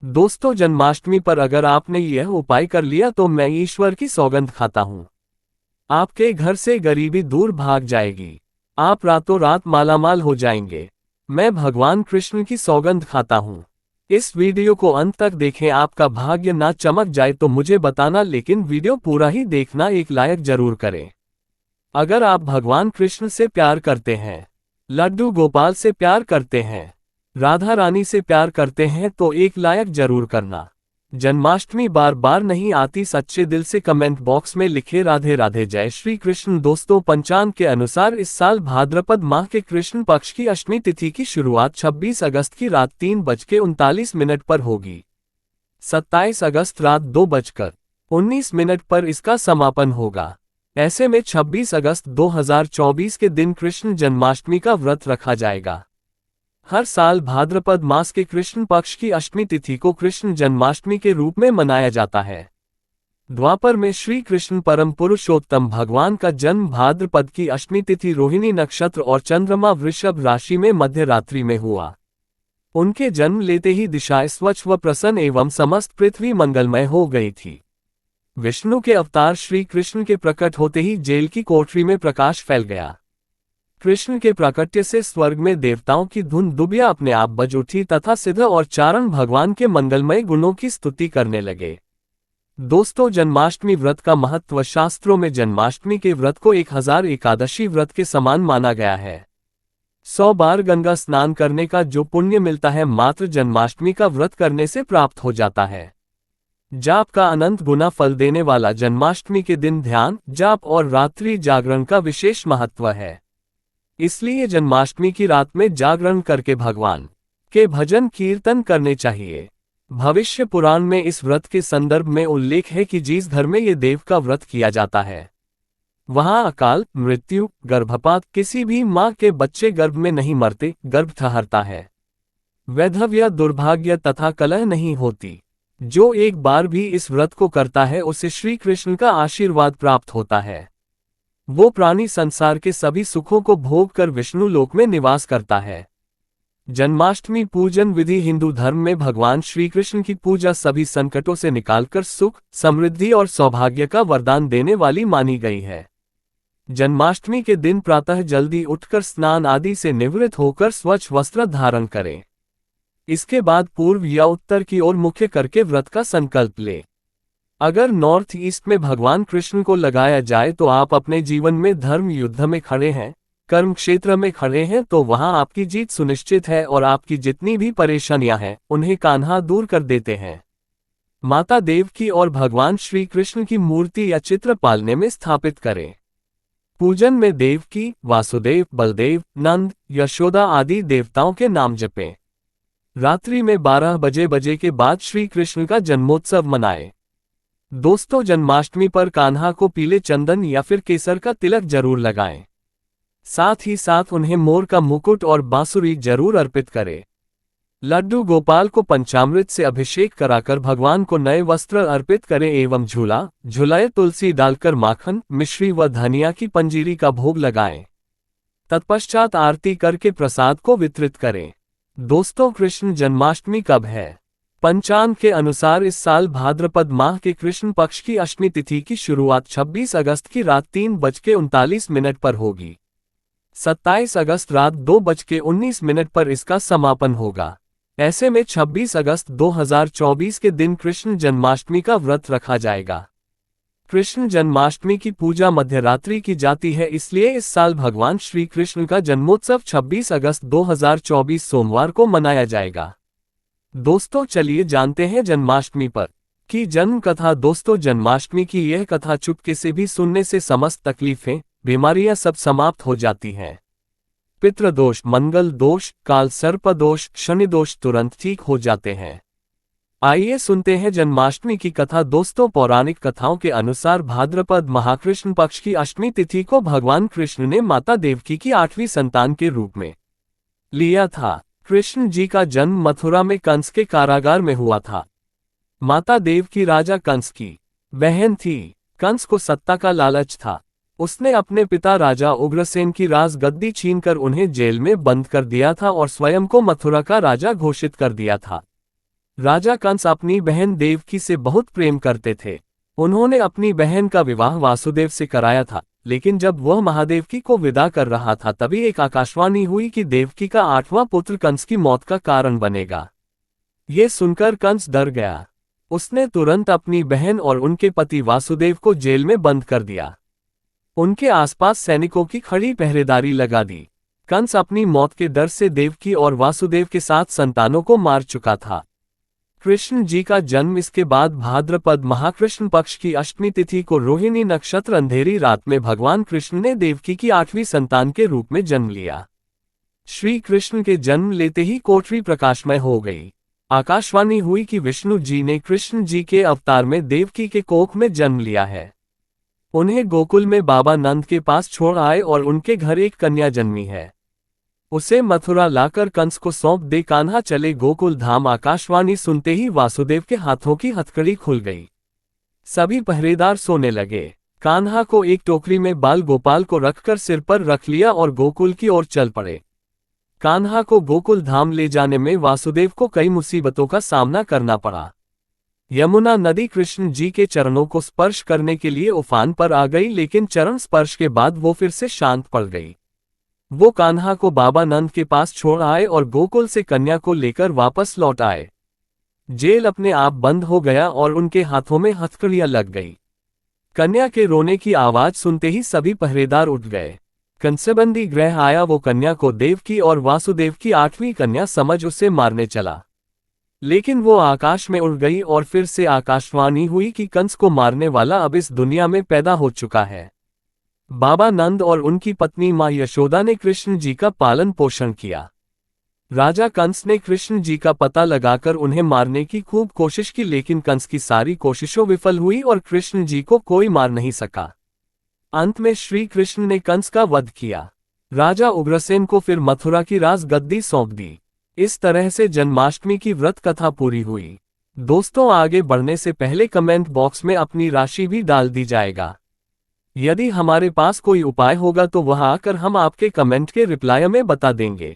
दोस्तों, जन्माष्टमी पर अगर आपने यह उपाय कर लिया तो मैं ईश्वर की सौगंध खाता हूं, आपके घर से गरीबी दूर भाग जाएगी। आप रातों रात मालामाल हो जाएंगे। मैं भगवान कृष्ण की सौगंध खाता हूं। इस वीडियो को अंत तक देखें। आपका भाग्य ना चमक जाए तो मुझे बताना, लेकिन वीडियो पूरा ही देखना, एक लाइक जरूर करें। अगर आप भगवान कृष्ण से प्यार करते हैं, लड्डू गोपाल से प्यार करते हैं, राधा रानी से प्यार करते हैं तो एक लाइक जरूर करना। जन्माष्टमी बार बार नहीं आती, सच्चे दिल से कमेंट बॉक्स में लिखे राधे राधे, जय श्री कृष्ण। दोस्तों, पंचांग के अनुसार इस साल भाद्रपद माह के कृष्ण पक्ष की अष्टमी तिथि की शुरुआत 26 अगस्त की रात 3:39 पर होगी। 27 अगस्त रात 2:19 पर इसका समापन होगा। ऐसे में 26 अगस्त 2024 के दिन कृष्ण जन्माष्टमी का व्रत रखा जाएगा। हर साल भाद्रपद मास के कृष्ण पक्ष की अष्टमी तिथि को कृष्ण जन्माष्टमी के रूप में मनाया जाता है। द्वापर में श्री कृष्ण परम पुरुषोत्तम भगवान का जन्म भाद्रपद की अष्टमी तिथि रोहिणी नक्षत्र और चंद्रमा वृषभ राशि में मध्य रात्रि में हुआ। उनके जन्म लेते ही दिशाएं स्वच्छ व प्रसन्न एवं समस्त पृथ्वी मंगलमय हो गई थी। विष्णु के अवतार श्री कृष्ण के प्रकट होते ही जेल की कोठरी में प्रकाश फैल गया। कृष्ण के प्राकट्य से स्वर्ग में देवताओं की धुन दुबिया अपने आप बज उठी तथा सिद्ध और चारण भगवान के मंगलमय गुणों की स्तुति करने लगे। दोस्तों, जन्माष्टमी व्रत का महत्व। शास्त्रों में जन्माष्टमी के व्रत को 1000 एकादशी व्रत के समान माना गया है। 100 बार गंगा स्नान करने का जो पुण्य मिलता है, मात्र जन्माष्टमी का व्रत करने से प्राप्त हो जाता है। जाप का अनंत गुना फल देने वाला जन्माष्टमी के दिन ध्यान, जाप और रात्रि जागरण का विशेष महत्व है। इसलिए जन्माष्टमी की रात में जागरण करके भगवान के भजन कीर्तन करने चाहिए। भविष्य पुराण में इस व्रत के संदर्भ में उल्लेख है कि जिस घर में ये देव का व्रत किया जाता है, वहां अकाल मृत्यु, गर्भपात, किसी भी मां के बच्चे गर्भ में नहीं मरते, गर्भ ठहरता है, वैधव्य, दुर्भाग्य तथा कलह नहीं होती। जो एक बार भी इस व्रत को करता है उसे श्री कृष्ण का आशीर्वाद प्राप्त होता है। वो प्राणी संसार के सभी सुखों को भोग कर विष्णु लोक में निवास करता है। जन्माष्टमी पूजन विधि। हिंदू धर्म में भगवान श्री कृष्ण की पूजा सभी संकटों से निकालकर सुख, समृद्धि और सौभाग्य का वरदान देने वाली मानी गई है। जन्माष्टमी के दिन प्रातः जल्दी उठकर स्नान आदि से निवृत्त होकर स्वच्छ वस्त्र धारण करें। इसके बाद पूर्व या उत्तर की ओर मुख करके व्रत का संकल्प ले। अगर नॉर्थ ईस्ट में भगवान कृष्ण को लगाया जाए तो आप अपने जीवन में धर्म युद्ध में खड़े हैं, कर्म क्षेत्र में खड़े हैं, तो वहां आपकी जीत सुनिश्चित है और आपकी जितनी भी परेशानियां हैं उन्हें कान्हा दूर कर देते हैं। माता देव की और भगवान श्री कृष्ण की मूर्ति या चित्र पालने में स्थापित करें। पूजन में देव की, वासुदेव, बलदेव, नंद, यशोदा आदि देवताओं के नाम जपें। रात्रि में 12 बजे के बाद श्री कृष्ण का जन्मोत्सव मनाएं। दोस्तों, जन्माष्टमी पर कान्हा को पीले चंदन या फिर केसर का तिलक जरूर लगाएं। साथ ही साथ उन्हें मोर का मुकुट और बांसुरी जरूर अर्पित करें। लड्डू गोपाल को पंचामृत से अभिषेक कराकर भगवान को नए वस्त्र अर्पित करें एवं झूलाए तुलसी डालकर माखन, मिश्री व धनिया की पंजीरी का भोग लगाएं। तत्पश्चात आरती करके प्रसाद को वितरित करें। दोस्तों, कृष्ण जन्माष्टमी कब है? पंचांग के अनुसार इस साल भाद्रपद माह के कृष्ण पक्ष की अष्टमी तिथि की शुरुआत 26 अगस्त की रात 3:39 पर होगी। 27 अगस्त रात 2:19 पर इसका समापन होगा। ऐसे में 26 अगस्त 2024 के दिन कृष्ण जन्माष्टमी का व्रत रखा जाएगा। कृष्ण जन्माष्टमी की पूजा मध्य रात्रि की जाती है, इसलिए इस साल भगवान श्री कृष्ण का जन्मोत्सव 26 अगस्त 2024 सोमवार को मनाया जाएगा। दोस्तों, चलिए जानते हैं जन्माष्टमी पर की जन्म कथा। दोस्तों, जन्माष्टमी की यह कथा चुपके से भी सुनने से समस्त तकलीफें, बीमारियां सब समाप्त हो जाती हैं। पितृदोष, मंगल दोष, काल सर्प दोष, शनि दोष तुरंत ठीक हो जाते हैं। आइए सुनते हैं जन्माष्टमी की कथा। दोस्तों, पौराणिक कथाओं के अनुसार भाद्रपद महाकृष्ण पक्ष की अष्टमी तिथि को भगवान कृष्ण ने माता देवकी की 8वीं संतान के रूप में लिया था। कृष्ण जी का जन्म मथुरा में कंस के कारागार में हुआ था। माता देवकी राजा कंस की बहन थी। कंस को सत्ता का लालच था। उसने अपने पिता राजा उग्रसेन की राज गद्दी छीनकर उन्हें जेल में बंद कर दिया था और स्वयं को मथुरा का राजा घोषित कर दिया था। राजा कंस अपनी बहन देवकी से बहुत प्रेम करते थे। उन्होंने अपनी बहन का विवाह वासुदेव से कराया था, लेकिन जब वह महादेवकी को विदा कर रहा था तभी एक आकाशवाणी हुई कि देवकी का 8वां पुत्र कंस की मौत का कारण बनेगा। ये सुनकर कंस डर गया। उसने तुरंत अपनी बहन और उनके पति वासुदेव को जेल में बंद कर दिया। उनके आसपास सैनिकों की खड़ी पहरेदारी लगा दी। कंस अपनी मौत के डर से देवकी और वासुदेव के 7 संतानों को मार चुका था। कृष्ण जी का जन्म इसके बाद भाद्रपद महाकृष्ण पक्ष की अष्टमी तिथि को रोहिणी नक्षत्र अंधेरी रात में भगवान कृष्ण ने देवकी की 8वीं संतान के रूप में जन्म लिया। श्री कृष्ण के जन्म लेते ही कोठरी प्रकाशमय हो गई। आकाशवाणी हुई कि विष्णु जी ने कृष्ण जी के अवतार में देवकी के कोख में जन्म लिया है। उन्हें गोकुल में बाबा नंद के पास छोड़ आए और उनके घर एक कन्या जन्मी है। उसे मथुरा लाकर कंस को सौंप दे कान्हा चले गोकुल धाम। आकाशवाणी सुनते ही वासुदेव के हाथों की हथकड़ी खुल गई। सभी पहरेदार सोने लगे। कान्हा को एक टोकरी में बाल गोपाल को रखकर सिर पर रख लिया और गोकुल की ओर चल पड़े। कान्हा को गोकुल धाम ले जाने में वासुदेव को कई मुसीबतों का सामना करना पड़ा। यमुना नदी कृष्ण जी के चरणों को स्पर्श करने के लिए उफान पर आ गई, लेकिन चरण स्पर्श के बाद वो फिर से शांत पड़ गई। वो कान्हा को बाबा नंद के पास छोड़ आए और गोकुल से कन्या को लेकर वापस लौट आए। जेल अपने आप बंद हो गया और उनके हाथों में हथकड़ियां लग गई। कन्या के रोने की आवाज सुनते ही सभी पहरेदार उठ गए। कंसबंदी ग्रह आया। वो कन्या को देवकी और वासुदेव की 8वीं कन्या समझ उसे मारने चला, लेकिन वो आकाश में उड़ गई और फिर से आकाशवाणी हुई कि कंस को मारने वाला अब इस दुनिया में पैदा हो चुका है। बाबा नंद और उनकी पत्नी मां यशोदा ने कृष्ण जी का पालन पोषण किया। राजा कंस ने कृष्ण जी का पता लगाकर उन्हें मारने की खूब कोशिश की, लेकिन कंस की सारी कोशिशों विफल हुई और कृष्ण जी को कोई मार नहीं सका। अंत में श्री कृष्ण ने कंस का वध किया। राजा उग्रसेन को फिर मथुरा की राजगद्दी सौंप दी। इस तरह से जन्माष्टमी की व्रत कथा पूरी हुई। दोस्तों, आगे बढ़ने से पहले कमेंट बॉक्स में अपनी राशि भी डाल दी जाएगा। यदि हमारे पास कोई उपाय होगा तो वह आकर हम आपके कमेंट के रिप्लाई में बता देंगे।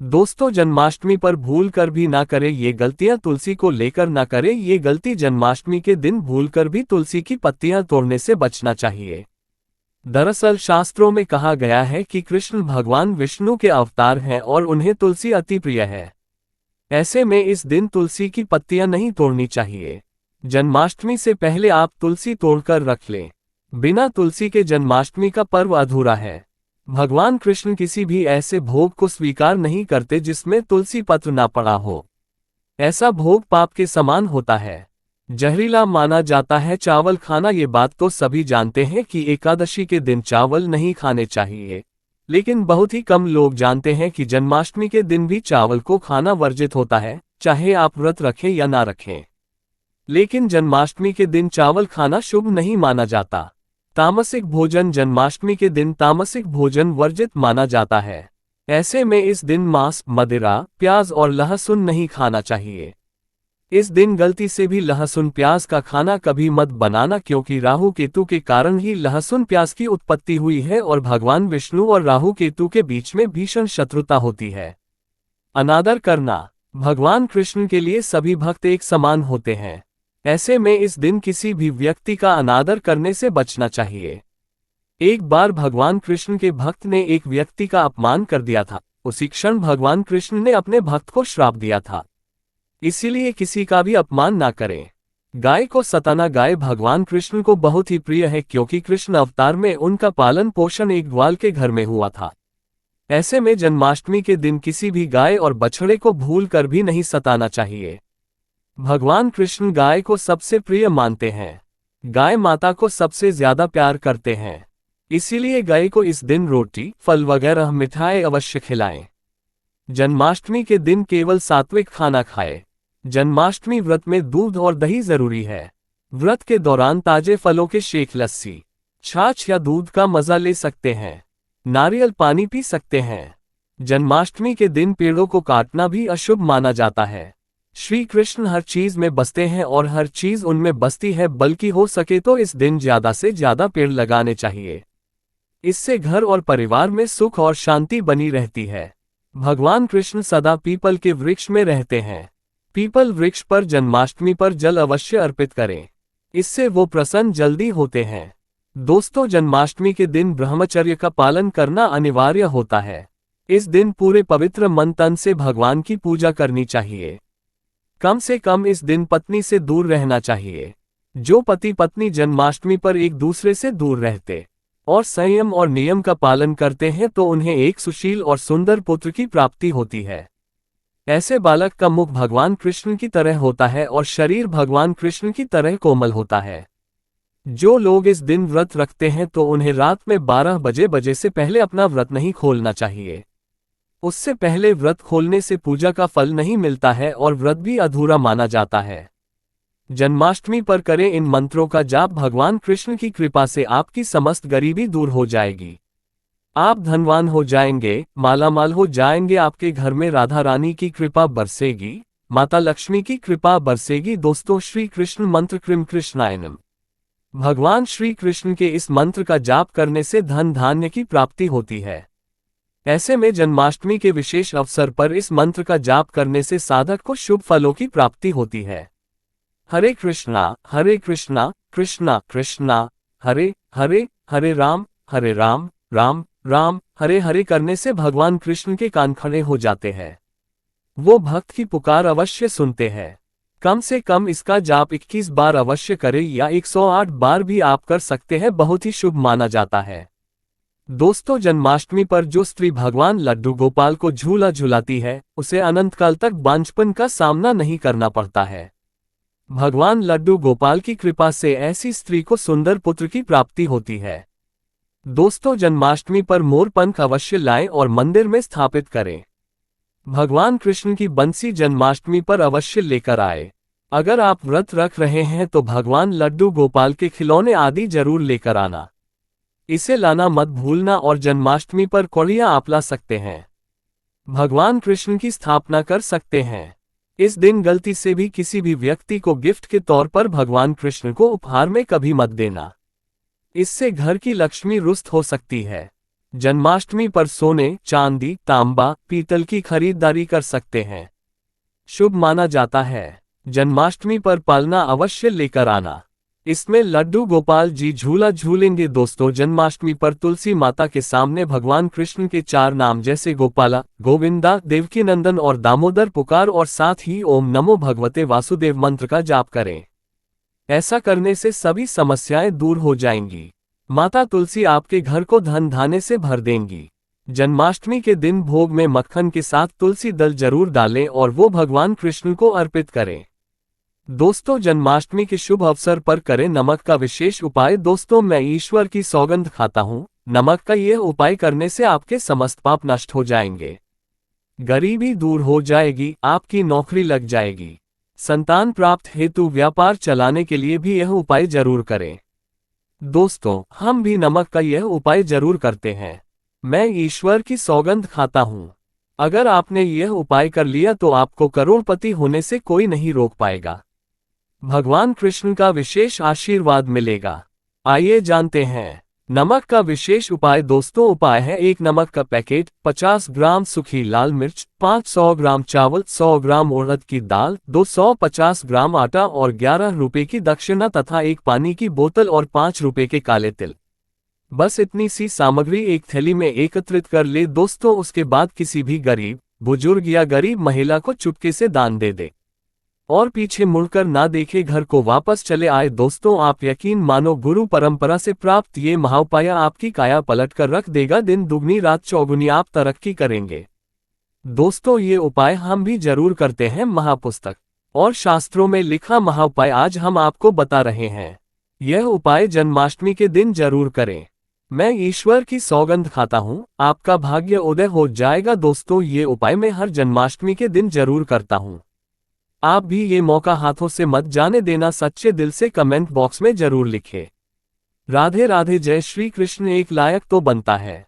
दोस्तों, जन्माष्टमी पर भूल कर भी ना करें ये गलतियां, तुलसी को लेकर ना करें ये गलती। जन्माष्टमी के दिन भूलकर भी तुलसी की पत्तियां तोड़ने से बचना चाहिए। दरअसल शास्त्रों में कहा गया है कि कृष्ण भगवान विष्णु के अवतार हैं और उन्हें तुलसी अति प्रिय है। ऐसे में इस दिन तुलसी की पत्तियां नहीं तोड़नी चाहिए। जन्माष्टमी से पहले आप तुलसी तोड़कर रख लें। बिना तुलसी के जन्माष्टमी का पर्व अधूरा है। भगवान कृष्ण किसी भी ऐसे भोग को स्वीकार नहीं करते जिसमें तुलसी पत्र ना पड़ा हो। ऐसा भोग पाप के समान होता है, जहरीला माना जाता है चावल खाना। ये बात तो सभी जानते हैं कि एकादशी के दिन चावल नहीं खाने चाहिए, लेकिन बहुत ही कम लोग जानते हैं कि जन्माष्टमी के दिन भी चावल को खाना वर्जित होता है, चाहे आप व्रत रखें या ना रखें। लेकिन जन्माष्टमी के दिन चावल खाना शुभ नहीं माना जाता। तामसिक भोजन जन्माष्टमी के दिन तामसिक भोजन वर्जित माना जाता है। ऐसे में इस दिन मांस, मदिरा, प्याज और लहसुन नहीं खाना चाहिए। इस दिन गलती से भी लहसुन प्याज का खाना कभी मत बनाना, क्योंकि राहु केतु के कारण ही लहसुन प्याज की उत्पत्ति हुई है और भगवान विष्णु और राहु केतु के बीच में भीषण शत्रुता होती है। अनादर करना। भगवान कृष्ण के लिए सभी भक्त एक समान होते हैं। ऐसे में इस दिन किसी भी व्यक्ति का अनादर करने से बचना चाहिए। एक बार भगवान कृष्ण के भक्त ने एक व्यक्ति का अपमान कर दिया था। उसी क्षण भगवान कृष्ण ने अपने भक्त को श्राप दिया था। इसीलिए किसी का भी अपमान ना करें। गाय को सताना। गाय भगवान कृष्ण को बहुत ही प्रिय है, क्योंकि कृष्ण अवतार में उनका पालन पोषण एक ग्वाल के घर में हुआ था। ऐसे में जन्माष्टमी के दिन किसी भी गाय और बछड़े को भूल कर भी नहीं सताना चाहिए। भगवान कृष्ण गाय को सबसे प्रिय मानते हैं। गाय माता को सबसे ज्यादा प्यार करते हैं। इसीलिए गाय को इस दिन रोटी, फल वगैरह मिठाई अवश्य खिलाएं। जन्माष्टमी के दिन केवल सात्विक खाना खाएं। जन्माष्टमी व्रत में दूध और दही जरूरी है। व्रत के दौरान ताजे फलों के शेक, लस्सी, छाछ या दूध का मजा ले सकते हैं। नारियल पानी पी सकते हैं। जन्माष्टमी के दिन पेड़ों को काटना भी अशुभ माना जाता है। श्री कृष्ण हर चीज में बसते हैं और हर चीज उनमें बसती है, बल्कि हो सके तो इस दिन ज्यादा से ज्यादा पेड़ लगाने चाहिए। इससे घर और परिवार में सुख और शांति बनी रहती है। भगवान कृष्ण सदा पीपल के वृक्ष में रहते हैं। पीपल वृक्ष पर जन्माष्टमी पर जल अवश्य अर्पित करें, इससे वो प्रसन्न जल्दी होते हैं। दोस्तों, जन्माष्टमी के दिन ब्रह्मचर्य का पालन करना अनिवार्य होता है। इस दिन पूरे पवित्र मन तन से भगवान की पूजा करनी चाहिए। कम से कम इस दिन पत्नी से दूर रहना चाहिए। जो पति पत्नी जन्माष्टमी पर एक दूसरे से दूर रहते और संयम और नियम का पालन करते हैं तो उन्हें एक सुशील और सुंदर पुत्र की प्राप्ति होती है। ऐसे बालक का मुख भगवान कृष्ण की तरह होता है और शरीर भगवान कृष्ण की तरह कोमल होता है। जो लोग इस दिन व्रत रखते हैं तो उन्हें रात में 12 बजे से पहले अपना व्रत नहीं खोलना चाहिए। उससे पहले व्रत खोलने से पूजा का फल नहीं मिलता है और व्रत भी अधूरा माना जाता है। जन्माष्टमी पर करें इन मंत्रों का जाप, भगवान कृष्ण की कृपा से आपकी समस्त गरीबी दूर हो जाएगी। आप धनवान हो जाएंगे, मालामाल हो जाएंगे, आपके घर में राधा रानी की कृपा बरसेगी, माता लक्ष्मी की कृपा बरसेगी। दोस्तों, श्री कृष्ण मंत्र कृम कृष्णाय नमः। भगवान श्री कृष्ण के इस मंत्र का जाप करने से धन धान्य की प्राप्ति होती है। ऐसे में जन्माष्टमी के विशेष अवसर पर इस मंत्र का जाप करने से साधक को शुभ फलों की प्राप्ति होती है। हरे कृष्णा कृष्णा कृष्णा हरे हरे, हरे राम राम राम हरे हरे करने से भगवान कृष्ण के कान खड़े हो जाते हैं। वो भक्त की पुकार अवश्य सुनते हैं। कम से कम इसका जाप 21 बार अवश्य करें या 108 बार भी आप कर सकते हैं, बहुत ही शुभ माना जाता है। दोस्तों, जन्माष्टमी पर जो स्त्री भगवान लड्डू गोपाल को झूला झुलाती है उसे अनंत काल तक बांझपन का सामना नहीं करना पड़ता है। भगवान लड्डू गोपाल की कृपा से ऐसी स्त्री को सुंदर पुत्र की प्राप्ति होती है। दोस्तों, जन्माष्टमी पर मोर पंख अवश्य लाएं और मंदिर में स्थापित करें। भगवान कृष्ण की बंसी जन्माष्टमी पर अवश्य लेकर आए। अगर आप व्रत रख रहे हैं तो भगवान लड्डू गोपाल के खिलौने आदि जरूर लेकर आना। इसे लाना मत भूलना और जन्माष्टमी पर कौड़ियां आप ला सकते हैं। भगवान कृष्ण की स्थापना कर सकते हैं। इस दिन गलती से भी किसी भी व्यक्ति को गिफ्ट के तौर पर भगवान कृष्ण को उपहार में कभी मत देना, इससे घर की लक्ष्मी रुष्ट हो सकती है। जन्माष्टमी पर सोने, चांदी, तांबा, पीतल की खरीदारी कर सकते हैं, शुभ माना जाता है। जन्माष्टमी पर पालना अवश्य लेकर आना, इसमें लड्डू गोपाल जी झूला झूलेंगे। दोस्तों, जन्माष्टमी पर तुलसी माता के सामने भगवान कृष्ण के 4 नाम जैसे गोपाला, गोविंदा, देवकी नंदन और दामोदर पुकार और साथ ही ओम नमो भगवते वासुदेव मंत्र का जाप करें। ऐसा करने से सभी समस्याएं दूर हो जाएंगी। माता तुलसी आपके घर को धन धान्य से भर देंगी। जन्माष्टमी के दिन भोग में मक्खन के साथ तुलसी दल जरूर डालें और वो भगवान कृष्ण को अर्पित करें। दोस्तों, जन्माष्टमी के शुभ अवसर पर करें नमक का विशेष उपाय। दोस्तों, मैं ईश्वर की सौगंध खाता हूँ, नमक का यह उपाय करने से आपके समस्त पाप नष्ट हो जाएंगे, गरीबी दूर हो जाएगी, आपकी नौकरी लग जाएगी। संतान प्राप्त हेतु व्यापार चलाने के लिए भी यह उपाय जरूर करें। दोस्तों, हम भी नमक का यह उपाय जरूर करते हैं। मैं ईश्वर की सौगंध खाता हूँ। अगर आपने यह उपाय कर लिया तो आपको करोड़पति होने से कोई नहीं रोक पाएगा। भगवान कृष्ण का विशेष आशीर्वाद मिलेगा। आइए जानते हैं नमक का विशेष उपाय। दोस्तों, उपाय है: 1 नमक का पैकेट, 50 ग्राम सूखी लाल मिर्च, 500 ग्राम चावल, 100 ग्राम उड़द की दाल, 250 ग्राम आटा और 11 रुपए की दक्षिणा तथा 1 पानी की बोतल और 5 रुपए के काले तिल। बस इतनी सी सामग्री एक थैली में एकत्रित कर ले। दोस्तों, उसके बाद किसी भी गरीब, बुजुर्ग या गरीब महिला को चुपके से दान दे दे और पीछे मुड़कर ना देखे घर को वापस चले आए। दोस्तों, आप यकीन मानो, गुरु परंपरा से प्राप्त ये महाउपाय आपकी काया पलट कर रख देगा। दिन दुगनी रात चौगुनी आप तरक्की करेंगे। दोस्तों, ये उपाय हम भी जरूर करते हैं। महापुस्तक और शास्त्रों में लिखा महाउपाय आज हम आपको बता रहे हैं। यह उपाय जन्माष्टमी के दिन जरूर करें। मैं ईश्वर की सौगंध खाता हूँ, आपका भाग्य उदय हो जाएगा। दोस्तों, ये उपाय मैं हर जन्माष्टमी के दिन जरूर करता हूँ। आप भी ये मौका हाथों से मत जाने देना। सच्चे दिल से कमेंट बॉक्स में जरूर लिखें। राधे राधे। जय श्री कृष्ण। एक लायक तो बनता है।